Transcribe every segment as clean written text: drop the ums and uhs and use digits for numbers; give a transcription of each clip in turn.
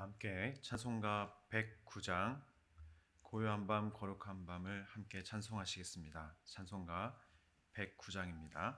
다 함께 찬송가 109장 고요한 밤 거룩한 밤을 함께 찬송하시겠습니다. 찬송가 109장입니다.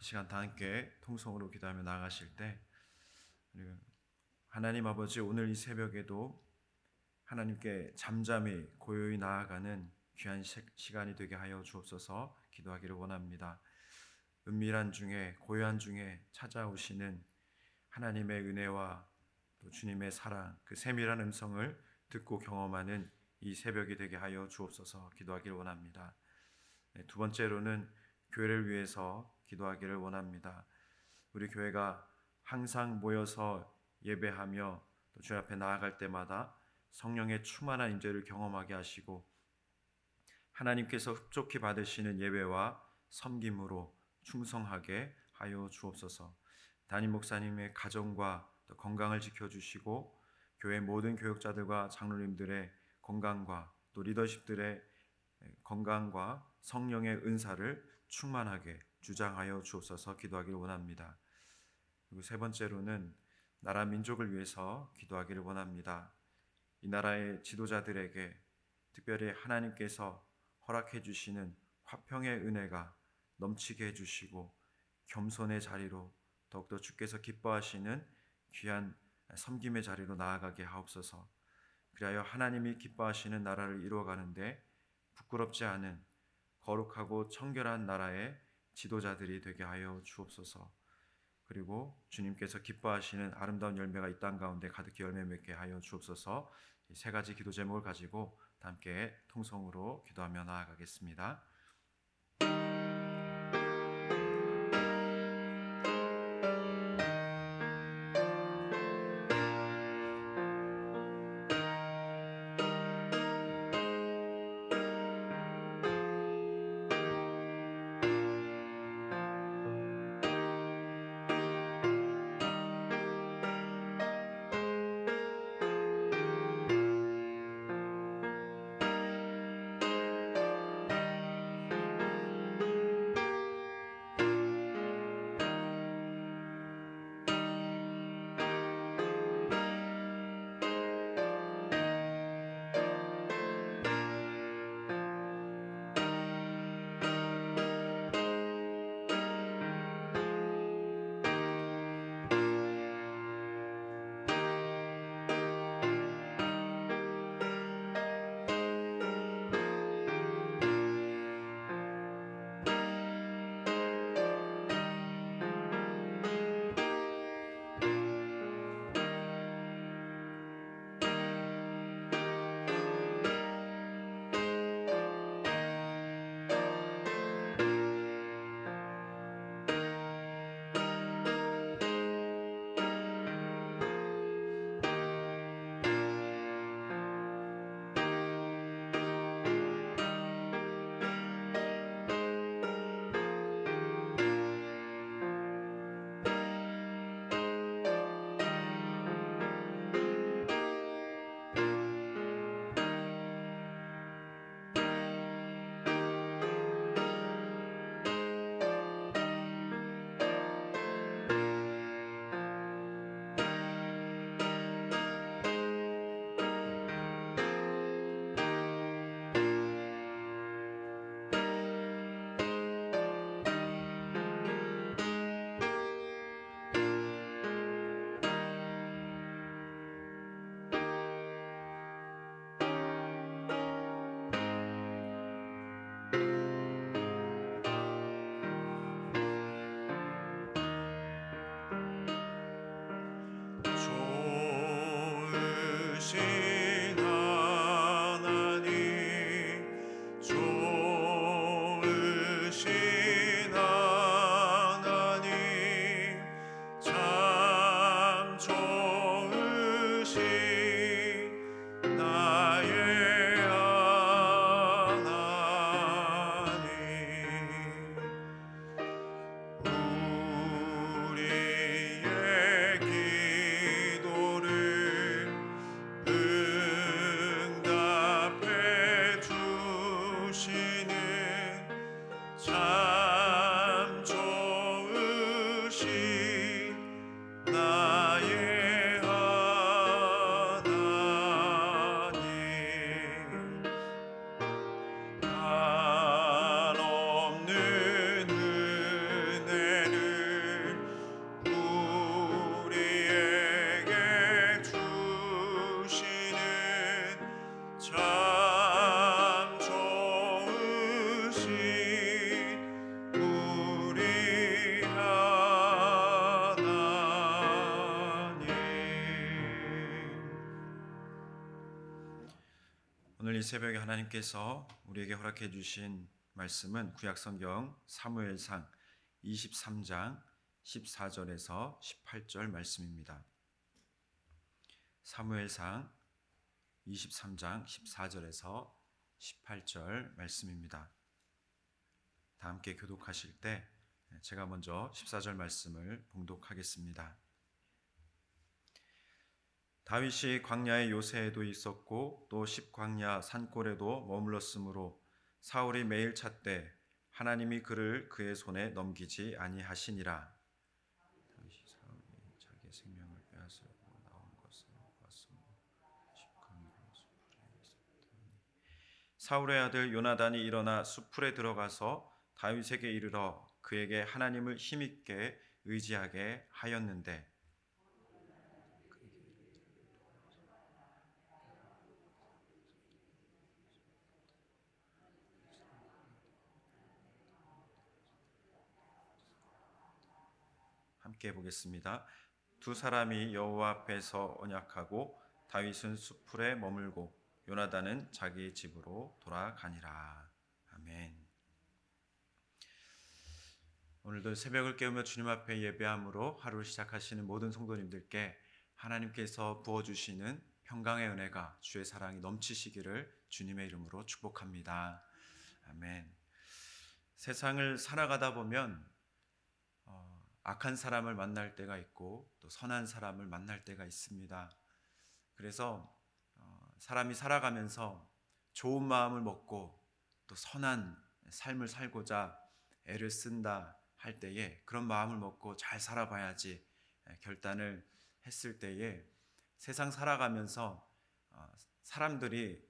이 시간 다 함께 통성으로 기도하며 나아가실 때 하나님 아버지, 오늘 이 새벽에도 하나님께 잠잠히 고요히 나아가는 귀한 시간이 되게 하여 주옵소서. 기도하기를 원합니다. 은밀한 중에, 고요한 중에 찾아오시는 하나님의 은혜와 또 주님의 사랑, 그 세밀한 음성을 듣고 경험하는 이 새벽이 되게 하여 주옵소서. 기도하기를 원합니다. 두 번째로는 교회를 위해서 기도하기를 원합니다. 우리 교회가 항상 모여서 예배하며 또 주 앞에 나아갈 때마다 성령의 충만한 임재를 경험하게 하시고 하나님께서 흡족히 받으시는 예배와 섬김으로 충성하게 하여 주옵소서. 담임 목사님의 가정과 또 건강을 지켜주시고 교회 모든 교역자들과 장로님들의 건강과 또 리더십들의 건강과 성령의 은사를 충만하게 주장하여 주옵소서. 기도하기를 원합니다. 그리고 세 번째로는 나라 민족을 위해서 기도하기를 원합니다. 이 나라의 지도자들에게 특별히 하나님께서 허락해 주시는 화평의 은혜가 넘치게 해주시고 겸손의 자리로 더욱더 주께서 기뻐하시는 귀한 섬김의 자리로 나아가게 하옵소서. 그리하여 하나님이 기뻐하시는 나라를 이루어가는데 부끄럽지 않은 거룩하고 청결한 나라의 지도자들이 되게 하여 주옵소서. 그리고 주님께서 기뻐하시는 아름다운 열매가 이 땅 가운데 가득히 열매 맺게 하여 주옵소서. 이 세 가지 기도 제목을 가지고 함께 통성으로 기도하며 나아가겠습니다. 좋으신 하나님, 좋으신 하나님, 참 좋으신 나의 하나님. 우리의 기도를 응답해 주시는 참 좋으신 나의 하나님. 한없는 은혜를 우리에게 주시는 참 좋으신 우리 하나님. 오늘 이 새벽에 하나님께서 우리에게 허락해 주신 말씀은 구약성경 사무엘상 23장 14절에서 18절 말씀입니다. 사무엘상 23장 14절에서 18절 말씀입니다. 다 함께 교독하실 때 제가 먼저 14절 말씀을 봉독하겠습니다. 다윗이 광야의 요새에도 있었고 또 십광야 산골에도 머물렀으므로 사울이 매일 찾되 하나님이 그를 그의 손에 넘기지 아니하시니라. 다윗이 사울이 자기의 생명을 빼앗으려고 나온 것을 보았으므로 십광야 수풀에 있었더니 사울의 아들 요나단이 일어나 수풀에 들어가서 다윗에게 이르러 그에게 하나님을 힘있게 의지하게 하였는데 그에게 함께 보겠습니다. 두 사람이 여호와 앞에서 언약하고 다윗은 숲풀에 머물고 요나단은 자기 집으로 돌아가니라. 아멘. 오늘도 새벽을 깨우며 주님 앞에 예배함으로 하루를 시작하시는 모든 성도님들께 하나님께서 부어주시는 평강의 은혜가 주의 사랑이 넘치시기를 주님의 이름으로 축복합니다. 아멘. 세상을 살아가다 보면 악한 사람을 만날 때가 있고 또 선한 사람을 만날 때가 있습니다. 그래서 사람이 살아가면서 좋은 마음을 먹고 또 선한 삶을 살고자 애를 쓴다 할 때에 그런 마음을 먹고 잘 살아봐야지 결단을 했을 때에 세상 살아가면서 사람들이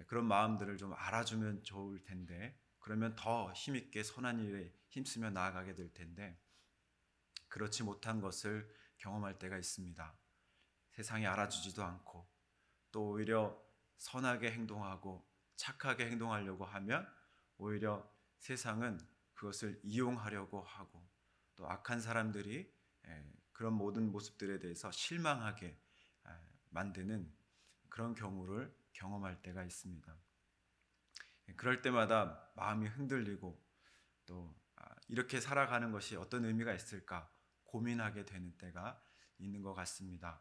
그런 마음들을 좀 알아주면 좋을 텐데 그러면 더 힘있게 선한 일에 힘쓰며 나아가게 될 텐데 그렇지 못한 것을 경험할 때가 있습니다. 세상이 알아주지도 않고 또 오히려 선하게 행동하고 착하게 행동하려고 하면 오히려 세상은 그것을 이용하려고 하고 또 악한 사람들이 그런 모든 모습들에 대해서 실망하게 만드는 그런 경우를 경험할 때가 있습니다. 그럴 때마다 마음이 흔들리고 또 이렇게 살아가는 것이 어떤 의미가 있을까 고민하게 되는 때가 있는 것 같습니다.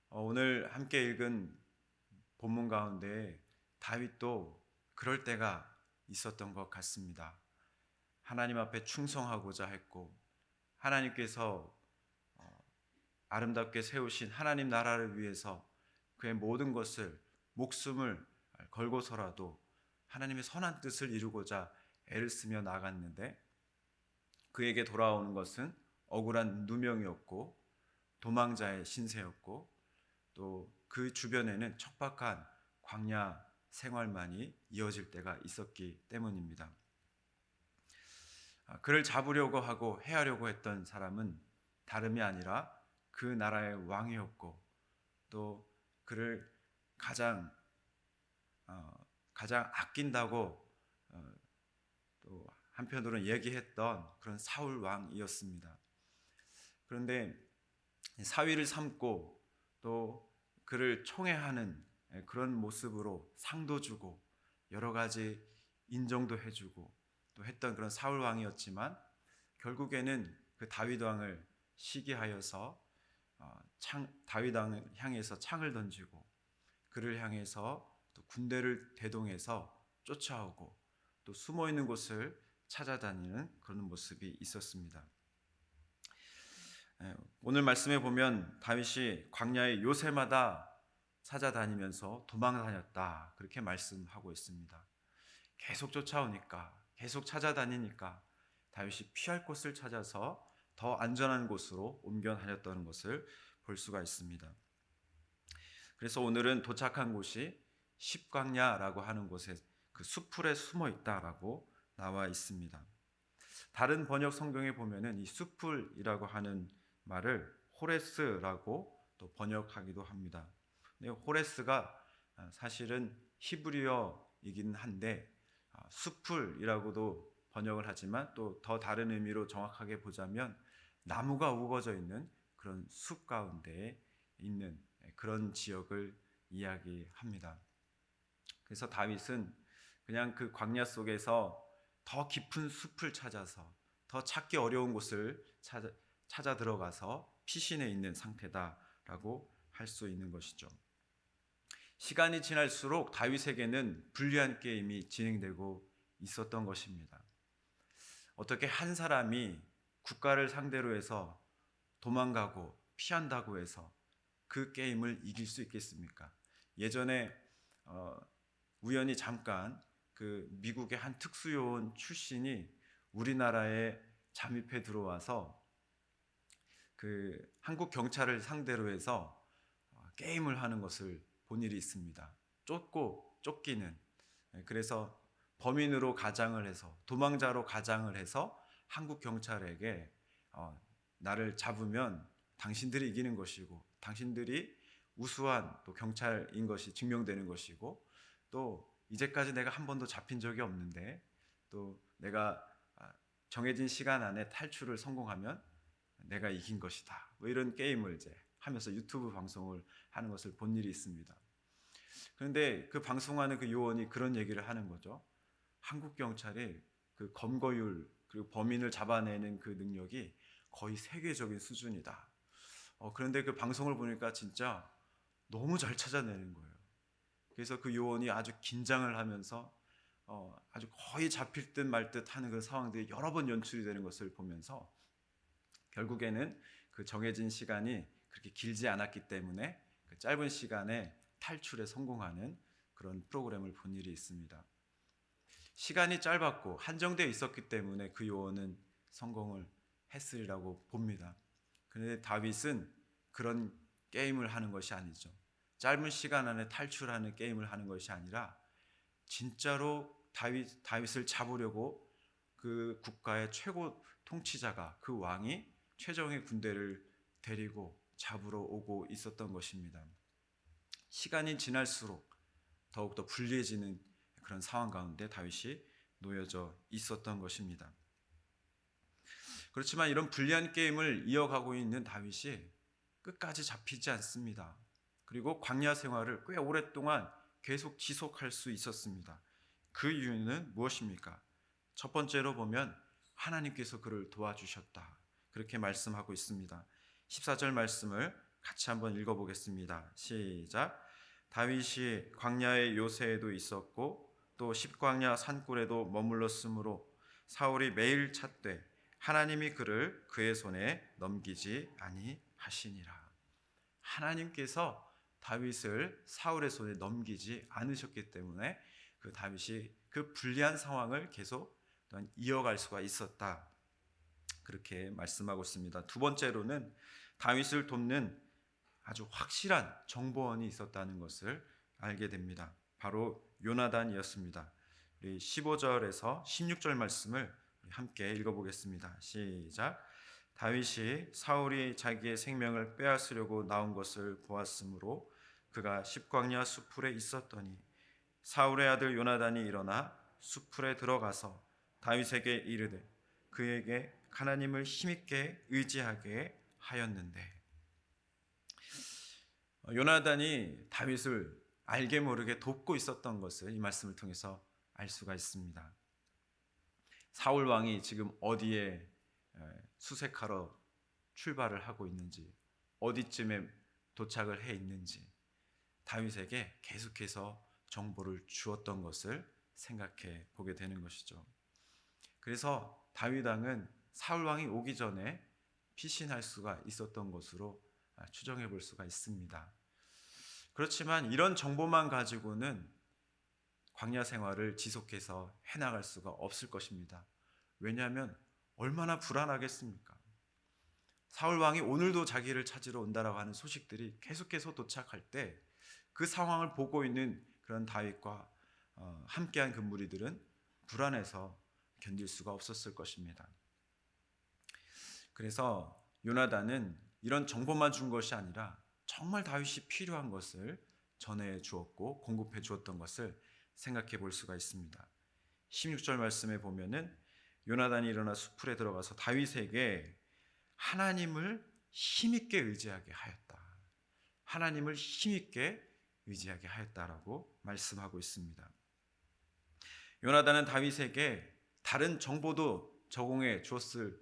오늘 함께 읽은 본문 가운데 다윗도 그럴 때가 있었던 것 같습니다. 하나님 앞에 충성하고자 했고 하나님께서 아름답게 세우신 하나님 나라를 위해서 그의 모든 것을 목숨을 걸고서라도 하나님의 선한 뜻을 이루고자 애를 쓰며 나갔는데 그에게 돌아오는 것은 억울한 누명이었고 도망자의 신세였고 또 그 주변에는 척박한 광야 생활만이 이어질 때가 있었기 때문입니다. 그를 잡으려고 하고 해하려고 했던 사람은 다름이 아니라 그 나라의 왕이었고 또 그를 가장 아낀다고 또 한편으로는 얘기했던 그런 사울 왕이었습니다. 그런데 사위를 삼고 또 그를 총애하는 그런 모습으로 상도 주고 여러 가지 인정도 해주고 또 했던 그런 사울 왕이었지만 결국에는 그 다윗 왕을 시기하여서 다윗 왕을 향해서 창을 던지고 그를 향해서 또 군대를 대동해서 쫓아오고 또 숨어 있는 곳을 찾아다니는 그런 모습이 있었습니다. 오늘 말씀에 보면 다윗이 광야의 요새마다 찾아다니면서 도망다녔다 그렇게 말씀하고 있습니다. 계속 쫓아오니까 계속 찾아다니니까 다윗이 피할 곳을 찾아서 더 안전한 곳으로 옮겨 다녔다는 것을 볼 수가 있습니다. 그래서 오늘은 도착한 곳이 십광야라고 하는 곳에 그 숲풀에 숨어 있다라고 나와 있습니다. 다른 번역 성경에 보면은 이 숲풀이라고 하는 말을 호레스라고 또 번역하기도 합니다. 근데 호레스가 사실은 히브리어이긴 한데 숲풀이라고도 번역을 하지만 또 더 다른 의미로 정확하게 보자면 나무가 우거져 있는 그런 숲 가운데에 있는 그런 지역을 이야기합니다. 그래서 다윗은 그냥 그 광야 속에서 더 깊은 숲을 찾아서 더 찾기 어려운 곳을 찾아 들어가서 피신해 있는 상태다라고 할 수 있는 것이죠. 시간이 지날수록 다윗에게는 불리한 게임이 진행되고 있었던 것입니다. 어떻게 한 사람이 국가를 상대로 해서 도망가고 피한다고 해서 그 게임을 이길 수 있겠습니까? 예전에 우연히 잠깐 그 미국의 한 특수요원 출신이 우리나라에 잠입해 들어와서 그 한국 경찰을 상대로 해서 게임을 하는 것을 본 일이 있습니다. 쫓기는. 그래서 범인으로 가장을 해서 도망자로 가장을 해서 한국 경찰에게 나를 잡으면 당신들이 이기는 것이고 당신들이 우수한 또 경찰인 것이 증명되는 것이고 또 이제까지 내가 한 번도 잡힌 적이 없는데 또 내가 정해진 시간 안에 탈출을 성공하면 내가 이긴 것이다. 뭐 이런 게임을 이제 하면서 유튜브 방송을 하는 것을 본 일이 있습니다. 그런데 그 방송하는 그 요원이 그런 얘기를 하는 거죠. 한국 경찰이 그 검거율 그리고 범인을 잡아내는 그 능력이 거의 세계적인 수준이다. 그런데 그 방송을 보니까 진짜 너무 잘 찾아내는 거예요. 그래서 그 요원이 아주 긴장을 하면서 아주 거의 잡힐 듯 말 듯 하는 그 상황들이 여러 번 연출이 되는 것을 보면서 결국에는 그 정해진 시간이 그렇게 길지 않았기 때문에 그 짧은 시간에 탈출에 성공하는 그런 프로그램을 본 일이 있습니다. 시간이 짧았고 한정되어 있었기 때문에 그 요원은 성공을 했으리라고 봅니다. 그런데 다윗은 그런 게임을 하는 것이 아니죠. 짧은 시간 안에 탈출하는 게임을 하는 것이 아니라 진짜로 다윗을 잡으려고 그 국가의 최고 통치자가 그 왕이 최정의 군대를 데리고 잡으러 오고 있었던 것입니다. 시간이 지날수록 더욱더 불리해지는 그런 상황 가운데 다윗이 놓여져 있었던 것입니다. 그렇지만 이런 불리한 게임을 이어가고 있는 다윗이 끝까지 잡히지 않습니다. 그리고 광야 생활을 꽤 오랫동안 계속 지속할 수 있었습니다. 그 이유는 무엇입니까? 첫 번째로 보면 하나님께서 그를 도와주셨다. 그렇게 말씀하고 있습니다. 14절 말씀을 같이 한번 읽어보겠습니다. 시작. 다윗이 광야의 요새에도 있었고 또 십광야 산굴에도 머물렀으므로 사울이 매일 찾되 하나님이 그를 그의 손에 넘기지 아니하시니라. 하나님께서 다윗을 사울의 손에 넘기지 않으셨기 때문에 그 다윗이 그 불리한 상황을 계속 또한 이어갈 수가 있었다. 그렇게 말씀하고 있습니다. 두 번째로는 다윗을 돕는 아주 확실한 정보원이 있었다는 것을 알게 됩니다. 바로 요나단이었습니다. 우리 15절에서 16절 말씀을 함께 읽어보겠습니다. 시작. 다윗이 사울이 자기의 생명을 빼앗으려고 나온 것을 보았으므로 그가 십광야 수풀에 있었더니 사울의 아들 요나단이 일어나 수풀에 들어가서 다윗에게 이르되 그에게 하나님을 힘있게 의지하게 하였는데. 요나단이 다윗을 알게 모르게 돕고 있었던 것을 이 말씀을 통해서 알 수가 있습니다. 사울 왕이 지금 어디에 수색하러 출발을 하고 있는지, 어디쯤에 도착을 해 있는지 다윗에게 계속해서 정보를 주었던 것을 생각해 보게 되는 것이죠. 그래서 다윗 왕은 사울 왕이 오기 전에 피신할 수가 있었던 것으로 추정해 볼 수가 있습니다. 그렇지만 이런 정보만 가지고는 광야 생활을 지속해서 해나갈 수가 없을 것입니다. 왜냐하면 얼마나 불안하겠습니까? 사울 왕이 오늘도 자기를 찾으러 온다라고 하는 소식들이 계속해서 도착할 때 그 상황을 보고 있는 그런 다윗과 함께한 그 무리들은 불안해서 견딜 수가 없었을 것입니다. 그래서 요나단은 이런 정보만 준 것이 아니라 정말 다윗이 필요한 것을 전해 주었고 공급해 주었던 것을 생각해 볼 수가 있습니다. 16절 말씀에 보면은 요나단이 일어나 수풀에 들어가서 다윗에게 하나님을 힘있게 의지하게 하였다. 하나님을 힘있게 의지하게 하였다라고 말씀하고 있습니다. 요나단은 다윗에게 다른 정보도 제공해 주었을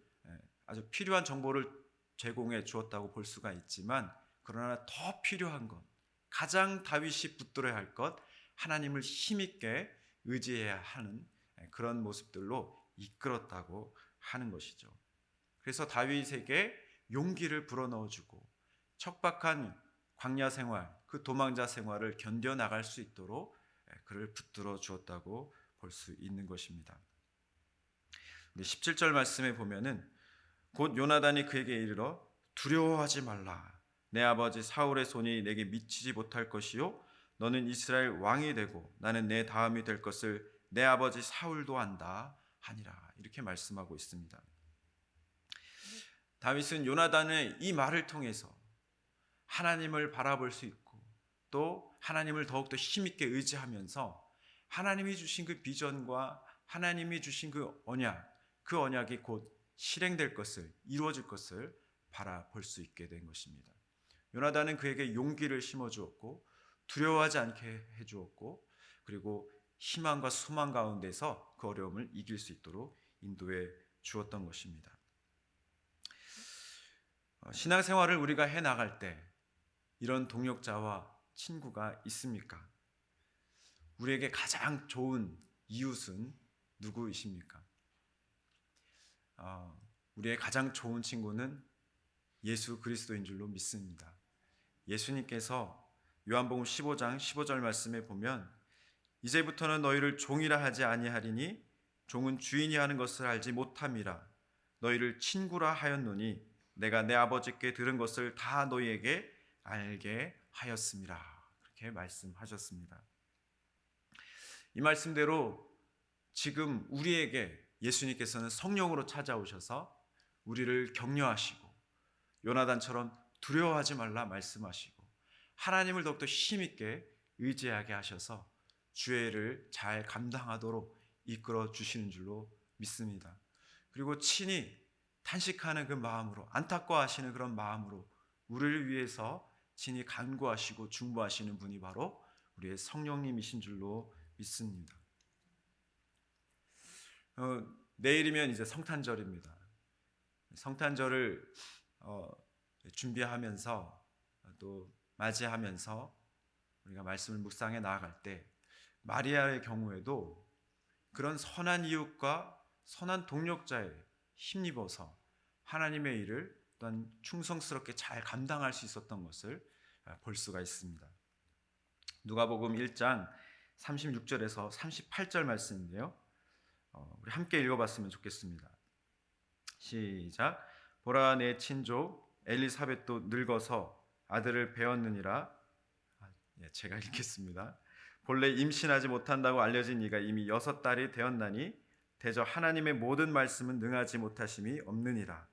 아주 필요한 정보를 제공해 주었다고 볼 수가 있지만 그러나 더 필요한 것, 가장 다윗이 붙들어야 할 것, 하나님을 힘있게 의지해야 하는 그런 모습들로 이끌었다고 하는 것이죠. 그래서 다윗에게 용기를 불어넣어주고 척박한 광야 생활, 그 도망자 생활을 견뎌나갈 수 있도록 그를 붙들어 주었다고 볼 수 있는 것입니다. 17절 말씀에 보면은 곧 요나단이 그에게 이르러 두려워하지 말라. 내 아버지 사울의 손이 내게 미치지 못할 것이요 너는 이스라엘 왕이 되고 나는 내 다음이 될 것을 내 아버지 사울도 안다 하니라. 이렇게 말씀하고 있습니다. 다윗은 요나단의 이 말을 통해서 하나님을 바라볼 수 있고 또 하나님을 더욱더 힘있게 의지하면서 하나님이 주신 그 비전과 하나님이 주신 그 언약이 곧 실행될 것을, 이루어질 것을 바라볼 수 있게 된 것입니다. 요나단은 그에게 용기를 심어주었고 두려워하지 않게 해주었고 그리고 희망과 소망 가운데서 그 어려움을 이길 수 있도록 인도해 주었던 것입니다. 신앙생활을 우리가 해나갈 때 이런 동역자와 친구가 있습니까? 우리에게 가장 좋은 이웃은 누구이십니까? 우리의 가장 좋은 친구는 예수 그리스도인 줄로 믿습니다. 예수님께서 요한복음 15장 15절 말씀에 보면 이제부터는 너희를 종이라 하지 아니하리니 종은 주인이 하는 것을 알지 못함이라 너희를 친구라 하였노니 내가 내 아버지께 들은 것을 다 너희에게 알게 하였음이라 그렇게 말씀하셨습니다. 이 말씀대로 지금 우리에게 예수님께서는 성령으로 찾아오셔서 우리를 격려하시고 요나단처럼 두려워하지 말라 말씀하시고 하나님을 더욱더 힘있게 의지하게 하셔서 주의 일을 잘 감당하도록 이끌어 주시는 줄로 믿습니다. 그리고 친히 탄식하는 그 마음으로 안타까워하시는 그런 마음으로 우리를 위해서 친히 간구하시고 중보하시는 분이 바로 우리의 성령님이신 줄로 믿습니다. 내일이면 이제 성탄절입니다. 성탄절을 준비하면서 또 맞이하면서 우리가 말씀을 묵상해 나아갈 때 마리아의 경우에도 그런 선한 이웃과 선한 동력자에 힘입어서 하나님의 일을 또한 충성스럽게 잘 감당할 수 있었던 것을 볼 수가 있습니다. 누가복음 1장 36절에서 38절 말씀인데요. 우리 함께 읽어봤으면 좋겠습니다. 시작. 보라 내 친족 엘리사벳도 늙어서 아들을 배었느니라. 제가 읽겠습니다. 본래 임신하지 못한다고 알려진 이가 이미 6달이 되었나니 대저 하나님의 모든 말씀은 능하지 못하심이 없느니라.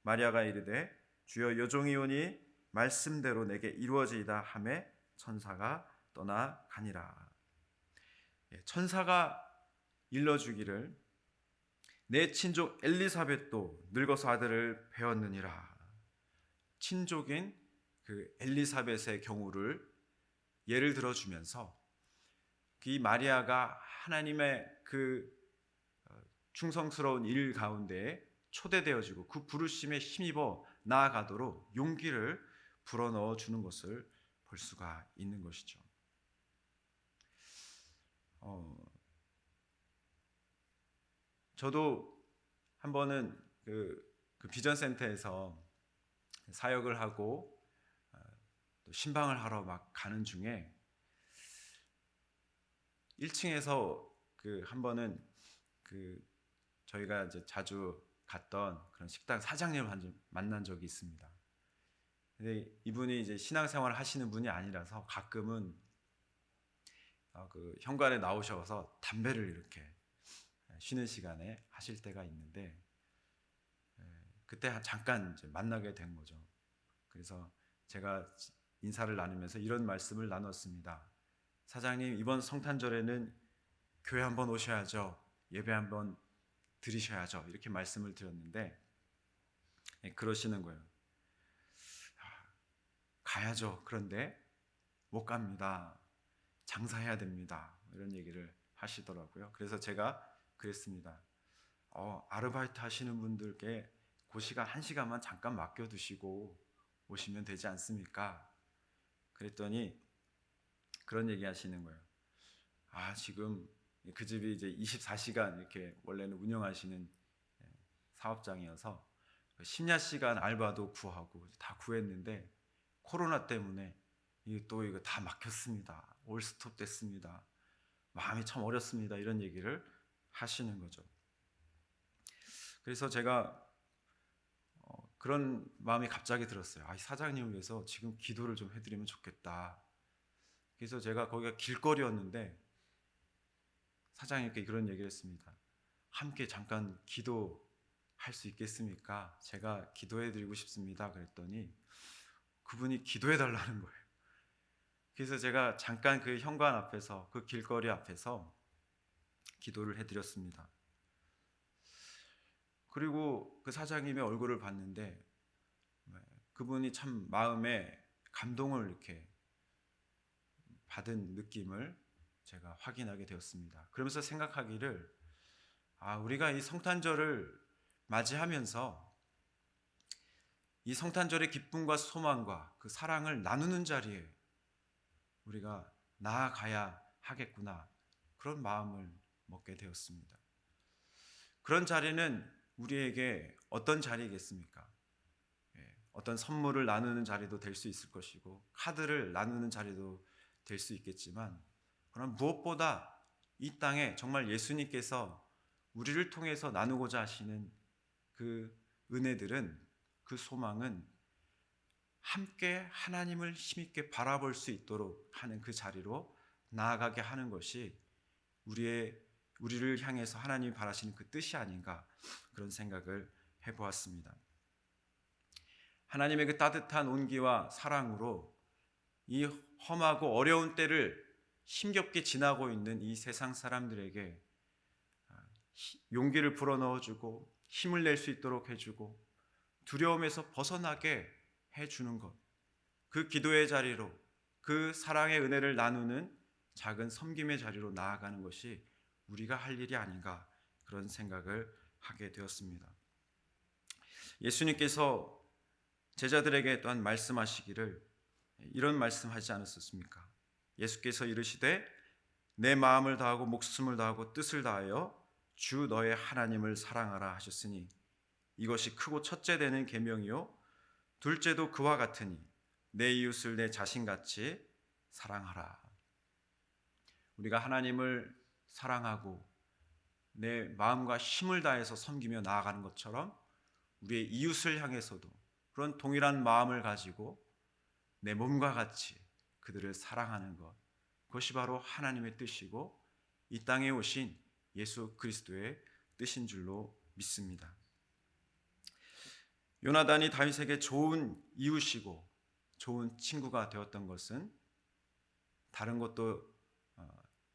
마리아가 이르되 주여 여종이오니 말씀대로 내게 이루어지이다 하매 천사가 떠나가니라. 천사가 일러주기를 내 친족 엘리사벳도 늙어서 아들을 배었느니라. 친족인 그 엘리사벳의 경우를 예를 들어주면서 이 마리아가 하나님의 그 충성스러운 일 가운데 초대되어지고 그 부르심에 힘입어 나아가도록 용기를 불어넣어 주는 것을 볼 수가 있는 것이죠. 저도 한 번은 그 비전센터에서 사역을 하고 또 신방을 하러 막 가는 중에 1층에서 한 번은 저희가 이제 자주 갔던 그런 식당 사장님을 만난 적이 있습니다. 근데 이분이 이제 신앙생활을 하시는 분이 아니라서 가끔은 그 현관에 나오셔서 담배를 이렇게 쉬는 시간에 하실 때가 있는데 그때 잠깐 이제 만나게 된 거죠. 그래서 제가 인사를 나누면서 이런 말씀을 나눴습니다. 사장님, 이번 성탄절에는 교회 한번 오셔야죠. 예배 한번 드리셔야죠. 이렇게 말씀을 드렸는데 그러시는 거예요. 가야죠. 그런데 못 갑니다. 장사해야 됩니다. 이런 얘기를 하시더라고요. 그래서 제가 그랬습니다. 아르바이트 하시는 분들께 그 시간 1시간만 잠깐 맡겨두시고 오시면 되지 않습니까? 그랬더니 그런 얘기 하시는 거예요. 지금 그 집이 이제 24시간 이렇게 원래는 운영하시는 사업장이어서 심야 시간 알바도 구하고 다 구했는데 코로나 때문에 또 이거 다 막혔습니다. 올스톱 됐습니다. 마음이 참 어렵습니다. 이런 얘기를 하시는 거죠. 그래서 제가 그런 마음이 갑자기 들었어요. 이 사장님을 위해서 지금 기도를 좀 해드리면 좋겠다. 그래서 제가 거기가 길거리였는데 사장님께 그런 얘기를 했습니다. 함께 잠깐 기도할 수 있겠습니까? 제가 기도해드리고 싶습니다. 그랬더니 그분이 기도해달라는 거예요. 그래서 제가 잠깐 그 현관 앞에서 그 길거리 앞에서 기도를 해드렸습니다. 그리고 그 사장님의 얼굴을 봤는데 그분이 참 마음에 감동을 이렇게 받은 느낌을 제가 확인하게 되었습니다. 그러면서 생각하기를 우리가 이 성탄절을 맞이하면서 이 성탄절의 기쁨과 소망과 그 사랑을 나누는 자리에 우리가 나아가야 하겠구나, 그런 마음을 먹게 되었습니다. 그런 자리는 우리에게 어떤 자리겠습니까? 어떤 선물을 나누는 자리도 될 수 있을 것이고 카드를 나누는 자리도 될 수 있겠지만, 그러나 무엇보다 이 땅에 정말 예수님께서 우리를 통해서 나누고자 하시는 그 은혜들은, 그 소망은 함께 하나님을 힘있게 바라볼 수 있도록 하는 그 자리로 나아가게 하는 것이 우리를 향해서 하나님이 바라시는 그 뜻이 아닌가, 그런 생각을 해보았습니다. 하나님의 그 따뜻한 온기와 사랑으로 이 험하고 어려운 때를 힘겹게 지나고 있는 이 세상 사람들에게 용기를 불어넣어주고 힘을 낼 수 있도록 해주고 두려움에서 벗어나게 해주는 것, 그 기도의 자리로, 그 사랑의 은혜를 나누는 작은 섬김의 자리로 나아가는 것이 우리가 할 일이 아닌가, 그런 생각을 하게 되었습니다. 예수님께서 제자들에게 또한 말씀하시기를 이런 말씀하지 않으셨습니까? 예수께서 이르시되 내 마음을 다하고 목숨을 다하고 뜻을 다하여 주 너의 하나님을 사랑하라 하셨으니 이것이 크고 첫째 되는 계명이요 둘째도 그와 같으니 내 이웃을 내 자신같이 사랑하라. 우리가 하나님을 사랑하고 내 마음과 힘을 다해서 섬기며 나아가는 것처럼 우리의 이웃을 향해서도 그런 동일한 마음을 가지고 내 몸과 같이 그들을 사랑하는 것, 그것이 바로 하나님의 뜻이고 이 땅에 오신 예수 그리스도의 뜻인 줄로 믿습니다. 요나단이 다윗에게 좋은 이웃이고 좋은 친구가 되었던 것은 다른 것도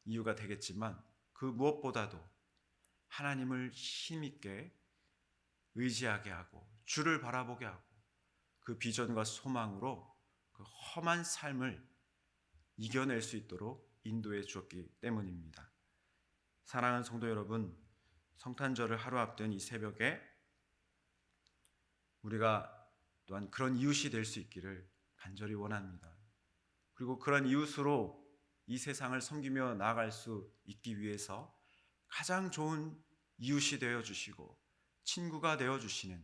이유가 되겠지만 그 무엇보다도 하나님을 힘있게 의지하게 하고 주를 바라보게 하고 그 비전과 소망으로 그 험한 삶을 이겨낼 수 있도록 인도해 주었기 때문입니다. 사랑하는 성도 여러분, 성탄절을 하루 앞둔 이 새벽에 우리가 또한 그런 이웃이 될 수 있기를 간절히 원합니다. 그리고 그런 이웃으로 이 세상을 섬기며 나아갈 수 있기 위해서 가장 좋은 이웃이 되어주시고 친구가 되어주시는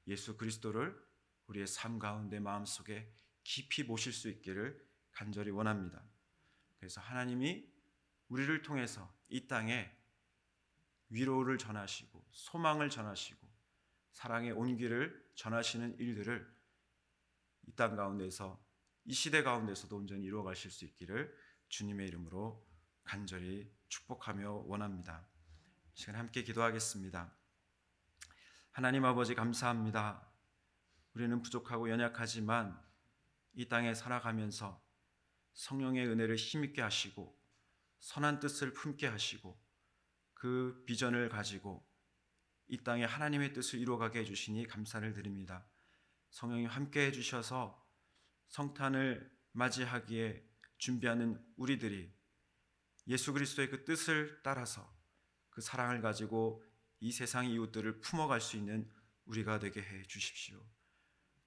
예수 그리스도를 우리의 삶 가운데 마음속에 깊이 모실 수 있기를 간절히 원합니다. 그래서 하나님이 우리를 통해서 이 땅에 위로를 전하시고 소망을 전하시고 사랑의 온기를 전하시는 일들을 이 땅 가운데서, 이 시대 가운데서도 온전히 이루어 가실 수 있기를 주님의 이름으로 간절히 축복하며 원합니다. 이 시간 함께 기도하겠습니다. 하나님 아버지, 감사합니다. 우리는 부족하고 연약하지만 이 땅에 살아가면서 성령의 은혜를 힘있게 하시고 선한 뜻을 품게 하시고 그 비전을 가지고 이 땅에 하나님의 뜻을 이루어가게 해주시니 감사를 드립니다. 성령님 함께 해주셔서 성탄을 맞이하기에 준비하는 우리들이 예수 그리스도의 그 뜻을 따라서 그 사랑을 가지고 이 세상 이웃들을 품어갈 수 있는 우리가 되게 해 주십시오.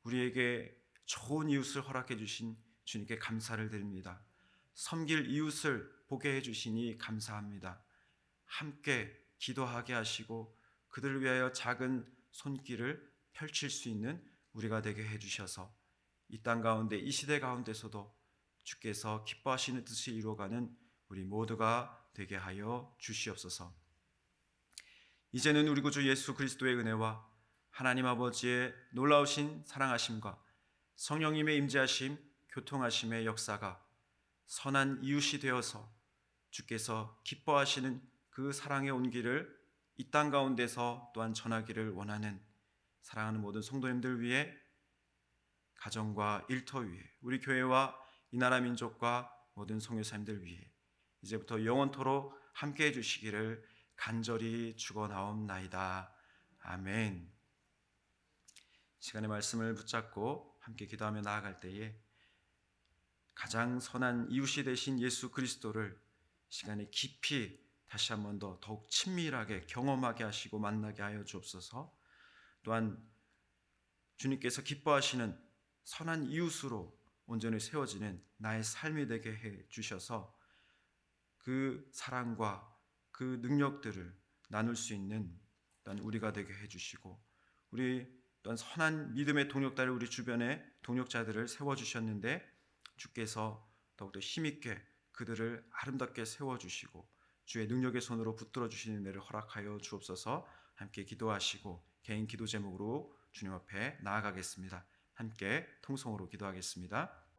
우리에게 좋은 이웃을 허락해 주신 주님께 감사를 드립니다. 섬길 이웃을 보게 해 주시니 감사합니다. 함께 기도하게 하시고 그들을 위하여 작은 손길을 펼칠 수 있는 우리가 되게 해 주셔서 이 땅 가운데, 이 시대 가운데서도 주께서 기뻐하시는 뜻을 이루어가는 우리 모두가 되게 하여 주시옵소서. 이제는 우리 구주 예수 그리스도의 은혜와 하나님 아버지의 놀라우신 사랑하심과 성령님의 임재하심, 교통하심의 역사가 선한 이웃이 되어서 주께서 기뻐하시는 그 사랑의 온기를 이 땅 가운데서 또한 전하기를 원하는 사랑하는 모든 성도님들 위해, 가정과 일터 위에, 우리 교회와 이 나라 민족과 모든 선교사님들 위해 이제부터 영원토록 함께해 주시기를 간절히 축원하옵나이다. 아멘. 시간의 말씀을 붙잡고 함께 기도하며 나아갈 때에 가장 선한 이웃이 되신 예수 그리스도를 시간에 깊이 다시 한 번 더 더욱 친밀하게 경험하게 하시고 만나게 하여 주옵소서. 또한 주님께서 기뻐하시는 선한 이웃으로 온전히 세워지는 나의 삶이 되게 해 주셔서 그 사랑과 그 능력들을 나눌 수 있는 또한 우리가 되게 해 주시고, 우리 또한 선한 믿음의 동력자를 우리 주변에 동력자들을 세워 주셨는데 주께서 더욱더 힘있게 그들을 아름답게 세워 주시고 주의 능력의 손으로 붙들어 주시는 은혜를 허락하여 주옵소서. 함께 기도하시고 개인 기도 제목으로 주님 앞에 나아가겠습니다. 함께 통성으로 기도하겠습니다.